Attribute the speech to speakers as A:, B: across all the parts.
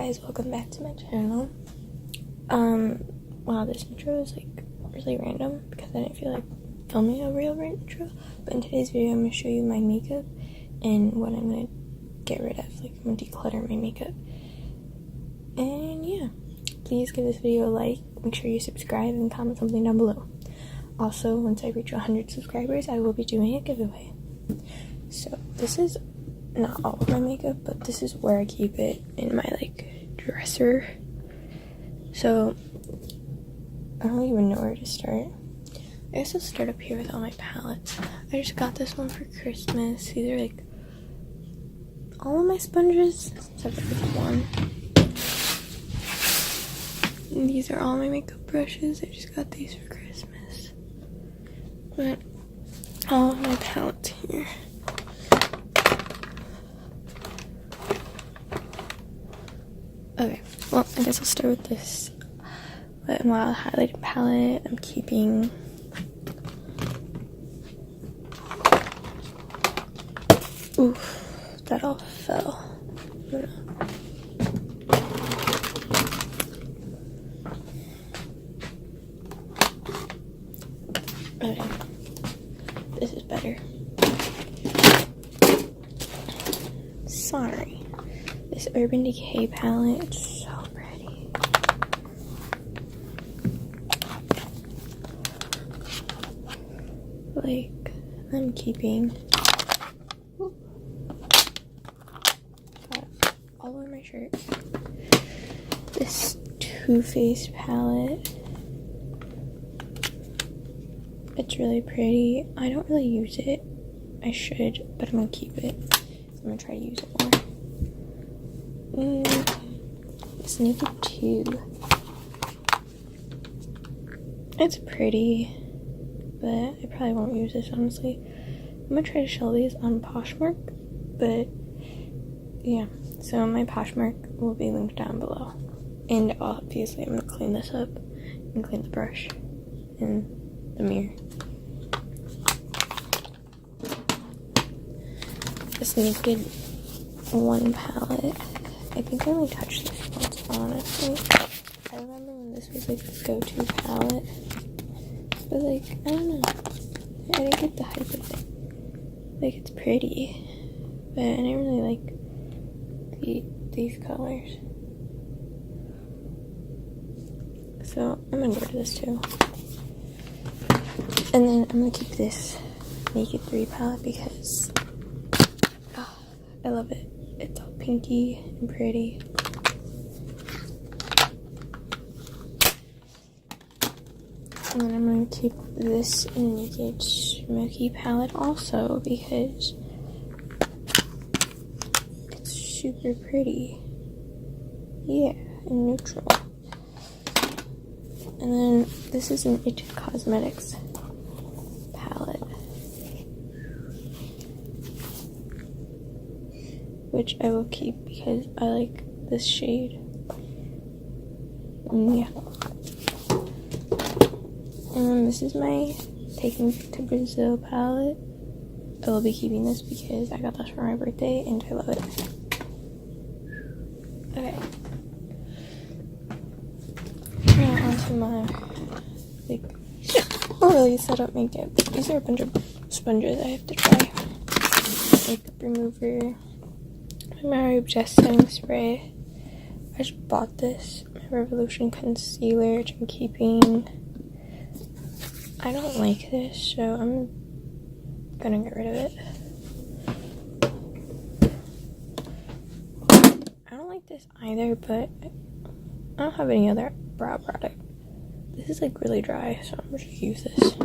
A: guys, welcome back to my channel. Wow, this intro is like really random because I didn't feel like filming a real intro. But in today's video, I'm going to show you my makeup and what I'm going to get rid of. Like, I'm going to declutter my makeup. And yeah, please give this video a like, make sure you subscribe and comment something down below. Also, once I reach 100 subscribers, I will be doing a giveaway. So this is not all of my makeup, but this is where I keep it in my like dresser. So I don't even know where to start. I guess I'll start up here with all my palettes. I just got this one for Christmas. These are like all of my sponges except for this one. And these are all my makeup brushes. I just got these for Christmas. But all of my palettes here. Okay, well, I guess I'll start with this Wet n Wild highlighting palette. I'm keeping oof, that all fell. Okay, this is better. Sorry. This Urban Decay palette, it's so pretty. Like, I'm keeping all over my shirt. This Too Faced palette. It's really pretty. I don't really use it. I should, but I'm gonna keep it. I'm gonna try to use it more. This Naked 2. It's pretty, but I probably won't use this, honestly. I'm gonna try to sell these on Poshmark, but yeah. So my Poshmark will be linked down below. And obviously I'm gonna clean this up and clean the brush and the mirror. This Naked 1 palette. I think I only touched this once, honestly. I remember when this was like the go-to palette. But like, I don't know. I didn't get the hype of it. Like, it's pretty. But I didn't really like these colors. So, I'm gonna get rid of this too. And then I'm gonna keep this Naked 3 palette because I love it. It's all pinky and pretty. And then I'm going to keep this Naked Smoky palette also because it's super pretty. Yeah, and neutral. And then this is an It Cosmetics palette, which I will keep because I like this shade. Yeah. And this is my Taking to Brazil palette. I will be keeping this because I got this for my birthday and I love it. Okay. Now onto my like really set up makeup. These are a bunch of sponges I have to try. Makeup remover. My Obsessed setting spray. I just bought this. My Revolution concealer, which I'm keeping. I don't like this, so I'm gonna get rid of it. I don't like this either, but I don't have any other brow product. This is like really dry, so I'm just gonna use this.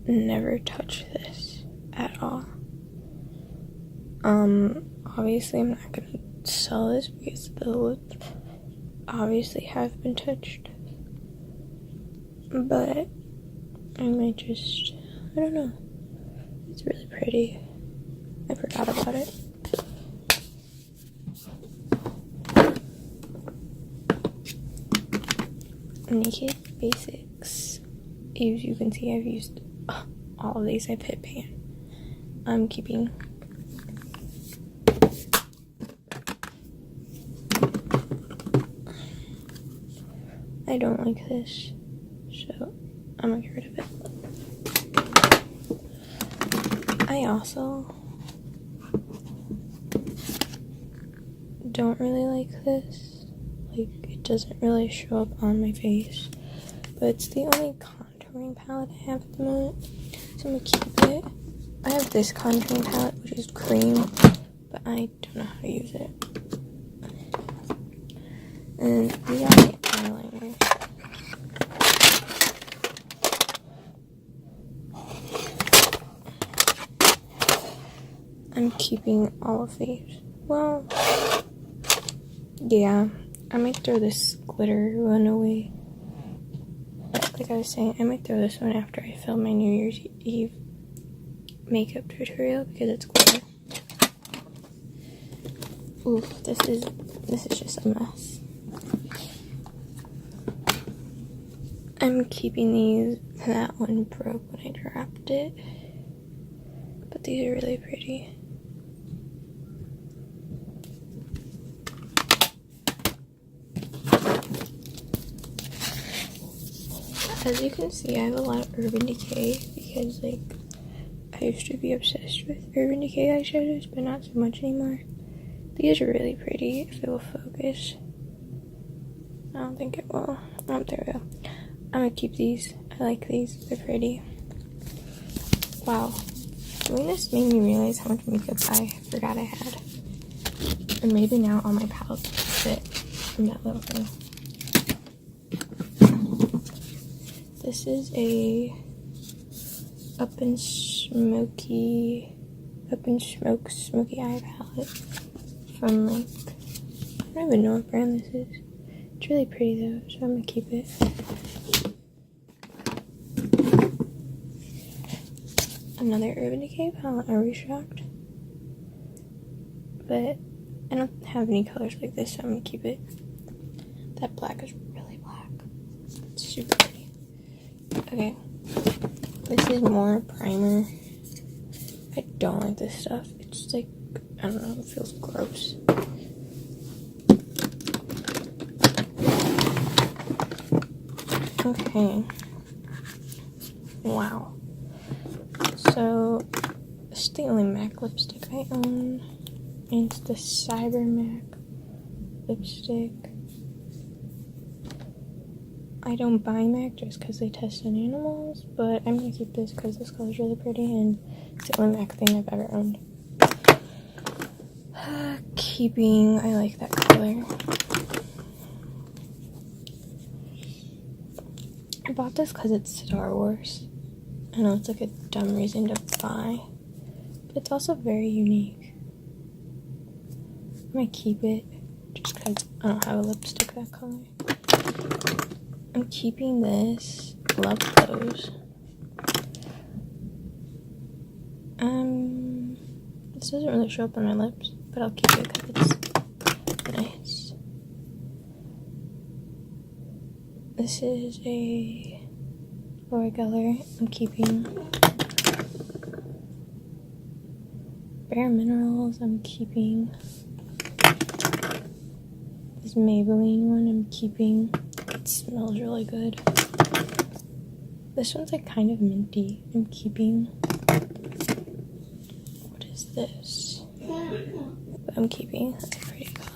A: Never touch this at all. Obviously I'm not gonna sell this because the lips obviously have been touched, but I might just, I don't know, it's really pretty. I forgot about it. Naked Basics. As you can see, I've used all of these. I've hit pan. I'm keeping I don't like this, so I'm gonna get rid of it. I also don't really like this. Like, it doesn't really show up on my face, but it's the only contouring palette I have at the moment, so I'm gonna keep it. I have this contouring palette, which is cream, but I don't know how to use it. And these are my eyeliners. I'm keeping all of these. Well, yeah, I might throw this glitter one away. But like I was saying, I might throw this one after I film my New Year's Eve makeup tutorial because it's glitter. Oof, this is just a mess. I'm keeping these. That one broke when I dropped it, but these are really pretty. As you can see, I have a lot of Urban Decay because, like, I used to be obsessed with Urban Decay eyeshadows, but not so much anymore. These are really pretty if it will focus. I don't think it will. Oh, there we go. I'm gonna keep these. I like these. They're pretty. Wow. Doing this made me realize how much makeup I forgot I had. And maybe now all my palettes fit from that little thing. This is a Up and Smoke Smoky Eye palette from, like, I don't even know what brand this is. It's really pretty though, so I'm gonna keep it. Another Urban Decay palette. Are we shocked? But I don't have any colors like this, so I'm gonna keep it. That black is really black. It's super pretty. Okay, this is more primer. I don't like this stuff. It's like, I don't know, it feels gross. Okay. Wow. So, it's the only MAC lipstick I own. And it's the Cyber MAC lipstick. I don't buy MAC just because they test on animals, but I'm gonna keep this because this color is really pretty and it's the only MAC thing I've ever owned. I like that color. I bought this because it's Star Wars. I know it's like a dumb reason to buy, but it's also very unique. I'm gonna keep it just because I don't have a lipstick that color. I'm keeping this. Love those. This doesn't really show up on my lips, but I'll keep it because it's nice. This is a Laura Geller. I'm keeping Bare Minerals. I'm keeping this Maybelline one. I'm keeping. It smells really good. This one's like kind of minty. I'm keeping. What is this? But I'm keeping. That's a pretty color.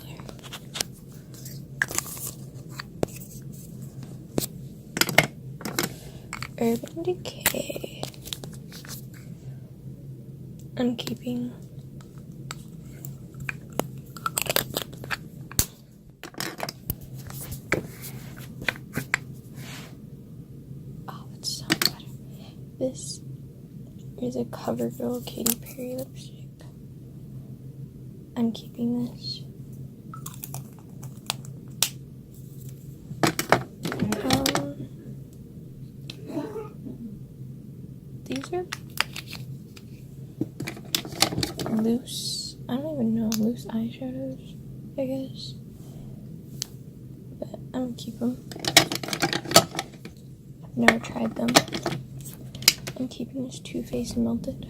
A: Urban Decay. I'm keeping. This is a CoverGirl Katy Perry lipstick. I'm keeping this. These are loose, I don't even know, loose eyeshadows, I guess. But I'm gonna keep them. never tried them. I'm keeping this Too Faced Melted.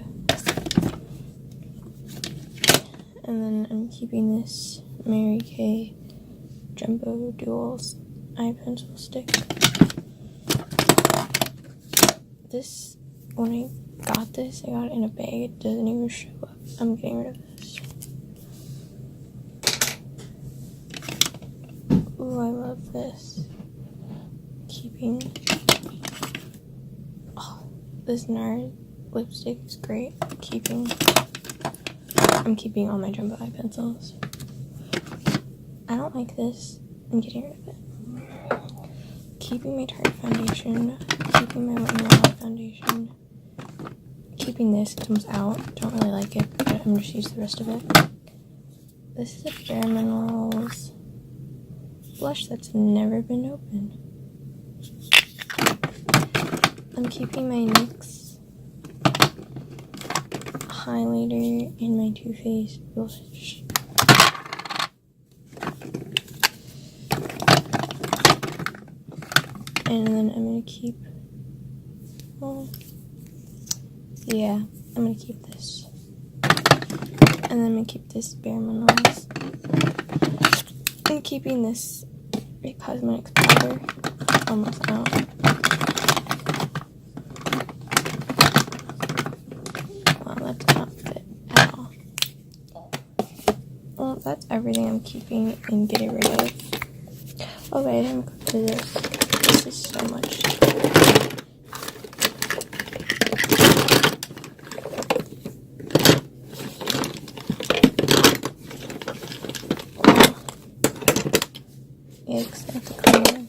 A: And then I'm keeping this Mary Kay Jumbo Dual Eye Pencil Stick. This, when I got this, I got it in a bag. It doesn't even show up. I'm getting rid of this. Ooh, I love this. Keeping... Oh, this NARS lipstick is great. I'm keeping all my jumbo eye pencils. I don't like this. I'm getting rid of it. Keeping my Tarte foundation. Keeping my Wet n Wild foundation. Keeping this. It comes out. Don't really like it, but I'm just using the rest of it. This is a Bare Minerals blush that's never been opened. I'm keeping my NYX highlighter and my Too Faced blush. And then I'm gonna keep, well, yeah, I'm gonna keep this. And then I'm gonna keep this Bare Minerals. I'm keeping this Cosmetics powder, almost out. Wow, that's not fit at all. Well, that's everything I'm keeping and getting rid of. Oh wait, I'm going to this. This is so much. Yikes, I have to clean this.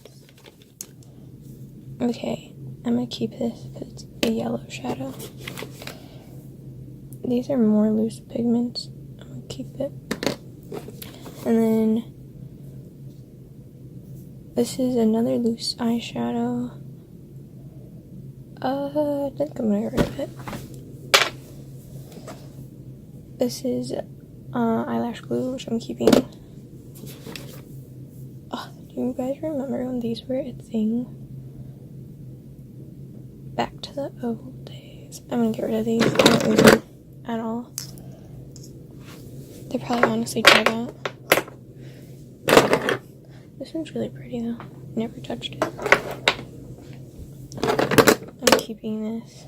A: Okay, I'm gonna keep this because it's a yellow shadow. These are more loose pigments. I'm gonna keep it. And then this is another loose eyeshadow. I think I'm gonna get rid of it. This is eyelash glue, which I'm keeping. Oh, do you guys remember when these were a thing? Back to the old days. I'm gonna get rid of these. I don't use them at all. They're probably honestly dried out. This one's really pretty though. Never touched it. I'm keeping this.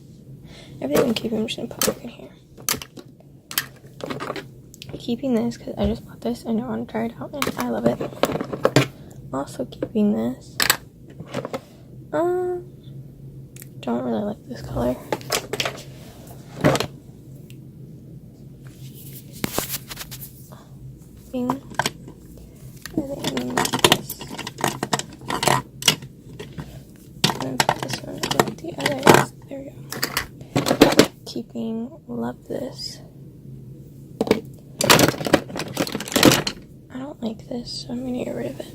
A: Everything I'm keeping, I'm just gonna put it in here. I'm keeping this because I just bought this and I want to try it out and I love it. Also keeping this. Don't really like this color. Keeping, love this. I don't like this, so I'm gonna get rid of it.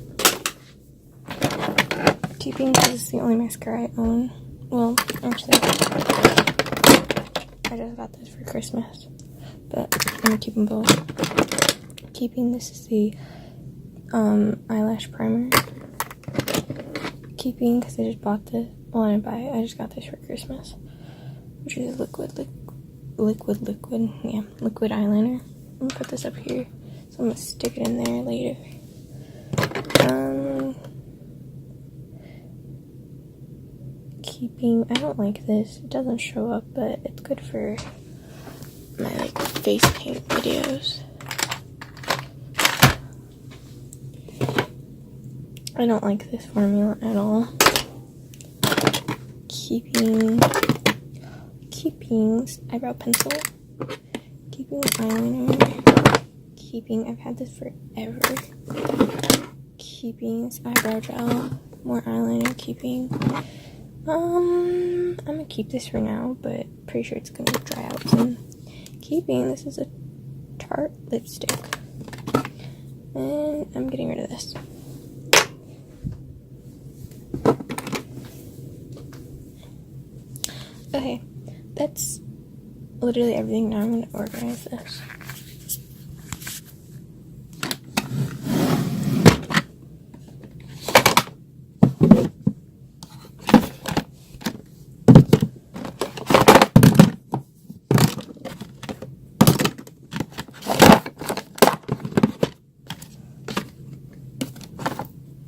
A: Keeping because it's the only mascara I own. Well, actually, I just got this for Christmas, but I'm gonna keep them both. Keeping this is the eyelash primer. Keeping because I just bought this. Well, I didn't buy it. I just got this for Christmas, which is liquid eyeliner. I'm gonna put this up here, so I'm gonna stick it in there later. Keeping, I don't like this. It doesn't show up, but it's good for my like face paint videos. I don't like this formula at all. Keeping eyebrow pencil. Keeping eyeliner. Keeping, I've had this forever. Keeping this eyebrow gel. More eyeliner. Keeping. I'm gonna keep this for now, but pretty sure it's gonna dry out soon. Keeping, this is a Tarte lipstick. And I'm getting rid of this. Okay, that's literally everything. Now I'm going to organize this.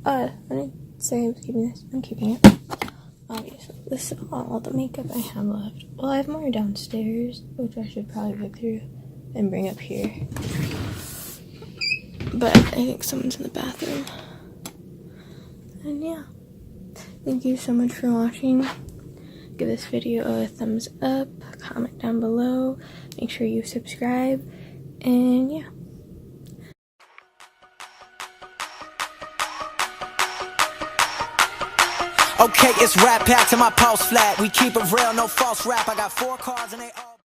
A: I'm gonna say I was keeping this. I'm keeping it. Obviously, this is all the makeup I have left. Well, I have more downstairs, which I should probably pick through and bring up here. But I think someone's in the bathroom. And yeah. Thank you so much for watching. Give this video a thumbs up, comment down below, make sure you subscribe, and yeah.
B: Okay, it's rap packed to my pulse flat. We keep it real, no false rap. I got 4 cars and they all